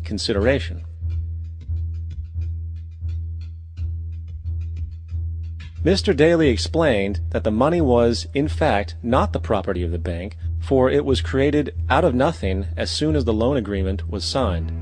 consideration. Mr. Daly explained that the money was, in fact, not the property of the bank, for it was created out of nothing as soon as the loan agreement was signed.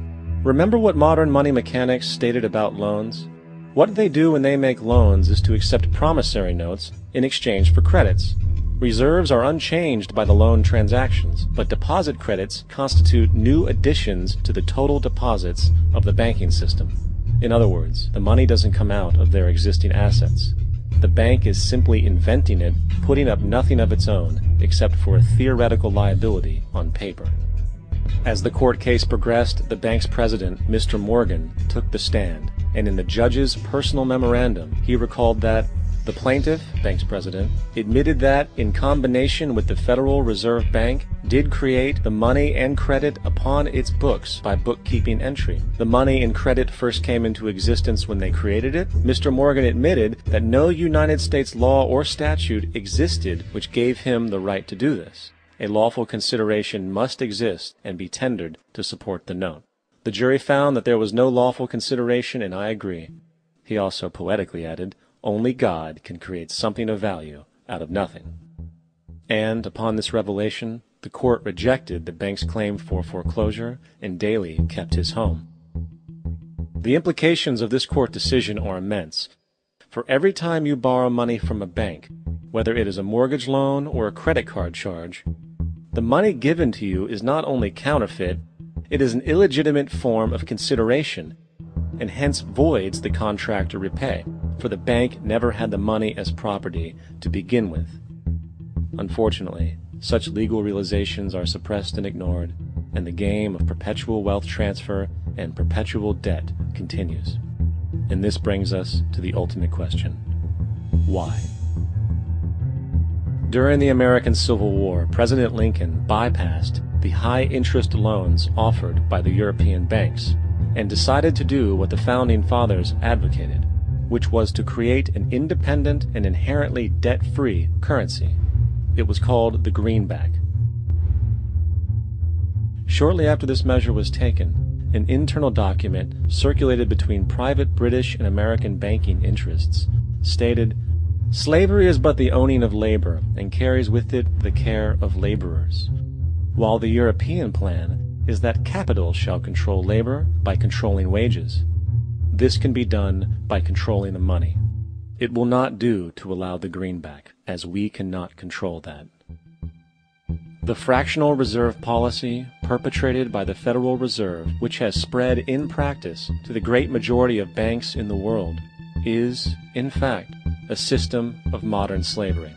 Remember what modern money mechanics stated about loans? What they do when they make loans is to accept promissory notes in exchange for credits. Reserves are unchanged by the loan transactions, but deposit credits constitute new additions to the total deposits of the banking system. In other words, the money doesn't come out of their existing assets. The bank is simply inventing it, putting up nothing of its own, except for a theoretical liability on paper. As the court case progressed, the bank's president, Mr. Morgan, took the stand, and in the judge's personal memorandum, he recalled that the plaintiff, bank's president, admitted that, in combination with the Federal Reserve Bank, did create the money and credit upon its books by bookkeeping entry. The money and credit first came into existence when they created it. Mr. Morgan admitted that no United States law or statute existed which gave him the right to do this. A lawful consideration must exist and be tendered to support the note. The jury found that there was no lawful consideration, and I agree. He also poetically added, "Only God can create something of value out of nothing." And upon this revelation, the court rejected the bank's claim for foreclosure, and Daly kept his home. The implications of this court decision are immense. For every time you borrow money from a bank, whether it is a mortgage loan or a credit card charge, the money given to you is not only counterfeit, it is an illegitimate form of consideration, and hence voids the contract to repay, for the bank never had the money as property to begin with. Unfortunately, such legal realizations are suppressed and ignored, and the game of perpetual wealth transfer and perpetual debt continues. And this brings us to the ultimate question: why? During the American Civil War, President Lincoln bypassed the high-interest loans offered by the European banks and decided to do what the Founding Fathers advocated, which was to create an independent and inherently debt-free currency. It was called the greenback. Shortly after this measure was taken, an internal document circulated between private British and American banking interests stated, "Slavery is but the owning of labor, and carries with it the care of laborers, while the European plan is that capital shall control labor by controlling wages. This can be done by controlling the money. It will not do to allow the greenback, as we cannot control that." The fractional reserve policy perpetrated by the Federal Reserve, which has spread in practice to the great majority of banks in the world, is, in fact, a system of modern slavery.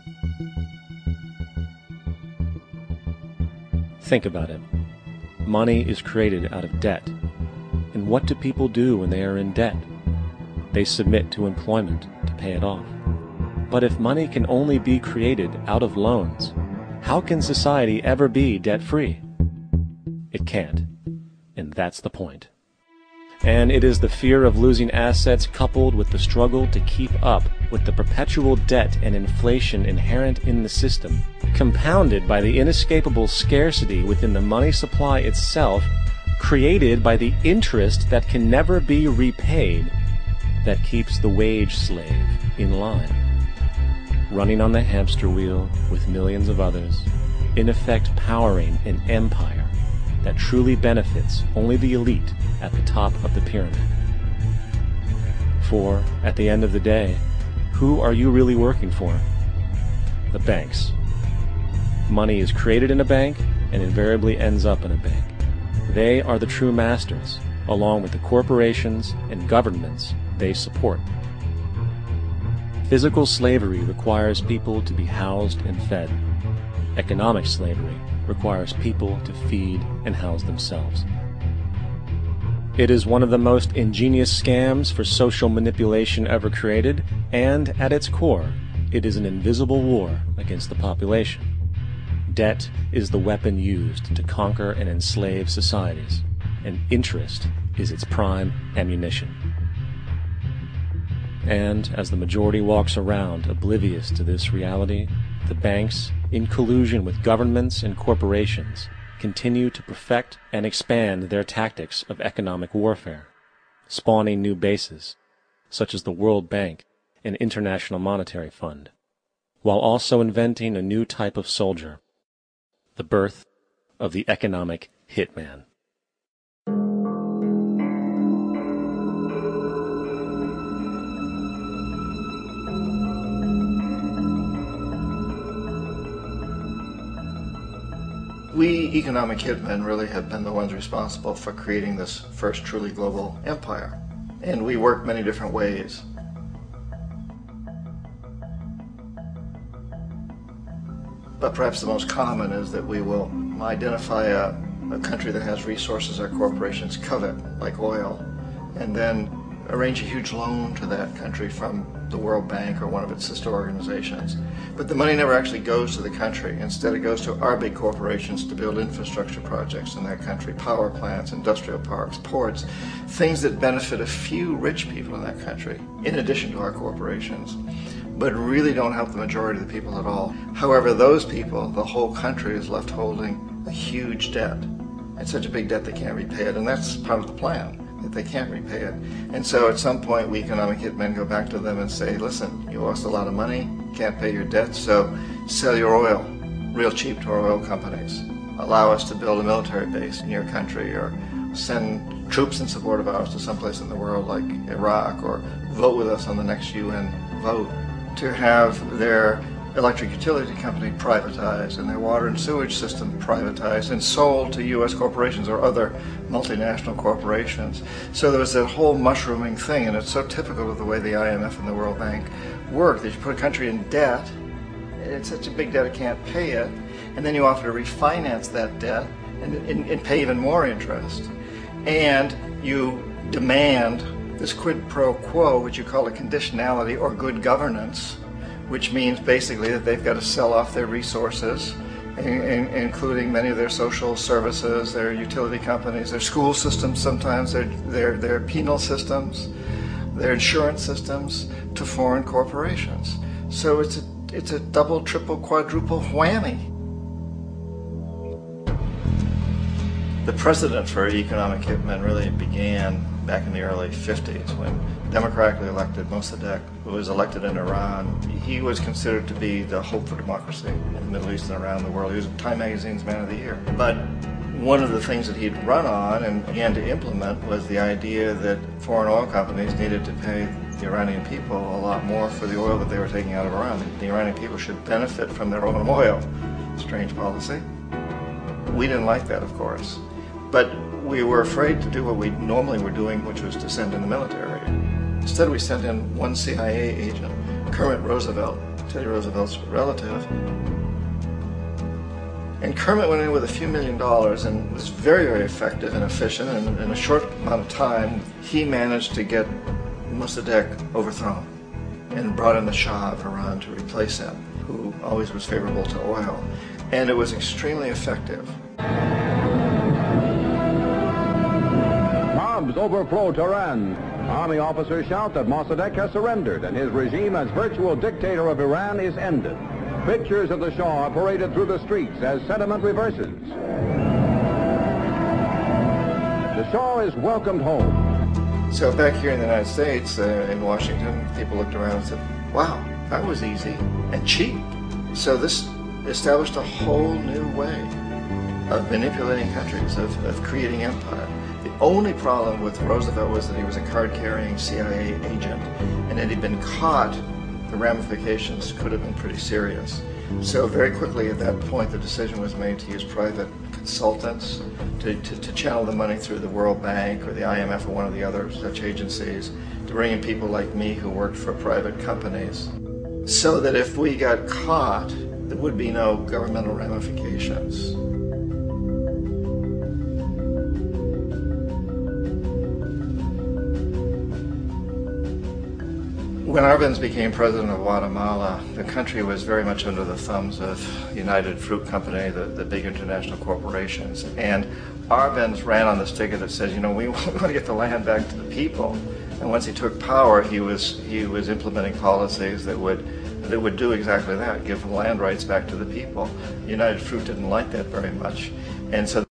Think about it. Money is created out of debt. And what do people do when they are in debt? They submit to employment to pay it off. But if money can only be created out of loans, how can society ever be debt-free? It can't. And that's the point. And it is the fear of losing assets coupled with the struggle to keep up with the perpetual debt and inflation inherent in the system, compounded by the inescapable scarcity within the money supply itself, created by the interest that can never be repaid, that keeps the wage slave in line, running on the hamster wheel with millions of others, in effect powering an empire that truly benefits only the elite at the top of the pyramid. For, at the end of the day, who are you really working for? The banks. Money is created in a bank and invariably ends up in a bank. They are the true masters, along with the corporations and governments they support. Physical slavery requires people to be housed and fed. Economic slavery requires people to feed and house themselves. It is one of the most ingenious scams for social manipulation ever created, and at its core, it is an invisible war against the population. Debt is the weapon used to conquer and enslave societies, and interest is its prime ammunition. And as the majority walks around oblivious to this reality, the banks, in collusion with governments and corporations, continue to perfect and expand their tactics of economic warfare, spawning new bases, such as the World Bank and International Monetary Fund, while also inventing a new type of soldier, the birth of the economic hitman. We economic hitmen really have been the ones responsible for creating this first truly global empire. And we work many different ways. But perhaps the most common is that we will identify a country that has resources our corporations covet, like oil, and then arrange a huge loan to that country from the World Bank or one of its sister organizations. But the money never actually goes to the country. Instead, it goes to our big corporations to build infrastructure projects in that country, power plants, industrial parks, ports, things that benefit a few rich people in that country, in addition to our corporations, but really don't help the majority of the people at all. However, those people, the whole country is left holding a huge debt. It's such a big debt they can't repay it, and that's part of the plan, that they can't repay it. And so at some point, we economic hitmen go back to them and say, listen, you owe us a lot of money, can't pay your debt, so sell your oil real cheap to our oil companies. Allow us to build a military base in your country, or send troops in support of ours to someplace in the world like Iraq, or vote with us on the next UN vote. To have their electric utility company privatized and their water and sewage system privatized and sold to U.S. corporations or other multinational corporations. So there was that whole mushrooming thing, and it's so typical of the way the IMF and the World Bank work, that you put a country in debt, it's such a big debt it can't pay it, and then you offer to refinance that debt and pay even more interest. And you demand this quid pro quo, which you call a conditionality or good governance, which means basically that they've got to sell off their resources, including many of their social services, their utility companies, their school systems sometimes, their penal systems, their insurance systems, to foreign corporations. So it's a double, triple, quadruple whammy. The precedent for economic hitmen really began back in the early 50s when democratically elected Mossadegh, who was elected in Iran. He was considered to be the hope for democracy in the Middle East and around the world. He was Time Magazine's Man of the Year. But one of the things that he'd run on and began to implement was the idea that foreign oil companies needed to pay the Iranian people a lot more for the oil that they were taking out of Iran. The Iranian people should benefit from their own oil. Strange policy. We didn't like that, of course. But we were afraid to do what we normally were doing, which was to send in the military. Instead, we sent in one CIA agent, Kermit Roosevelt, Teddy Roosevelt's relative. And Kermit went in with a few $1 million and was very, very effective and efficient. And in a short amount of time, he managed to get Mossadegh overthrown and brought in the Shah of Iran to replace him, who always was favorable to oil. And it was extremely effective. Bombs overflow Tehran. Army officers shout that Mossadegh has surrendered and his regime as virtual dictator of Iran is ended. Pictures of the Shah are paraded through the streets as sentiment reverses. The Shah is welcomed home. So back here in the United States, in Washington, people looked around and said, wow, that was easy and cheap. So this established a whole new way of manipulating countries, of creating empire. The only problem with Roosevelt was that he was a card-carrying CIA agent, and had he been caught, the ramifications could have been pretty serious. So very quickly at that point, the decision was made to use private consultants to channel the money through the World Bank or the IMF or one of the other such agencies, to bring in people like me who worked for private companies, so that if we got caught, there would be no governmental ramifications. When Arbenz became president of Guatemala, the country was very much under the thumbs of United Fruit Company, the big international corporations. And Arbenz ran on this ticket that says, you know, we want to get the land back to the people. And once he took power, he was implementing policies that would do exactly that, give land rights back to the people. United Fruit didn't like that very much. And so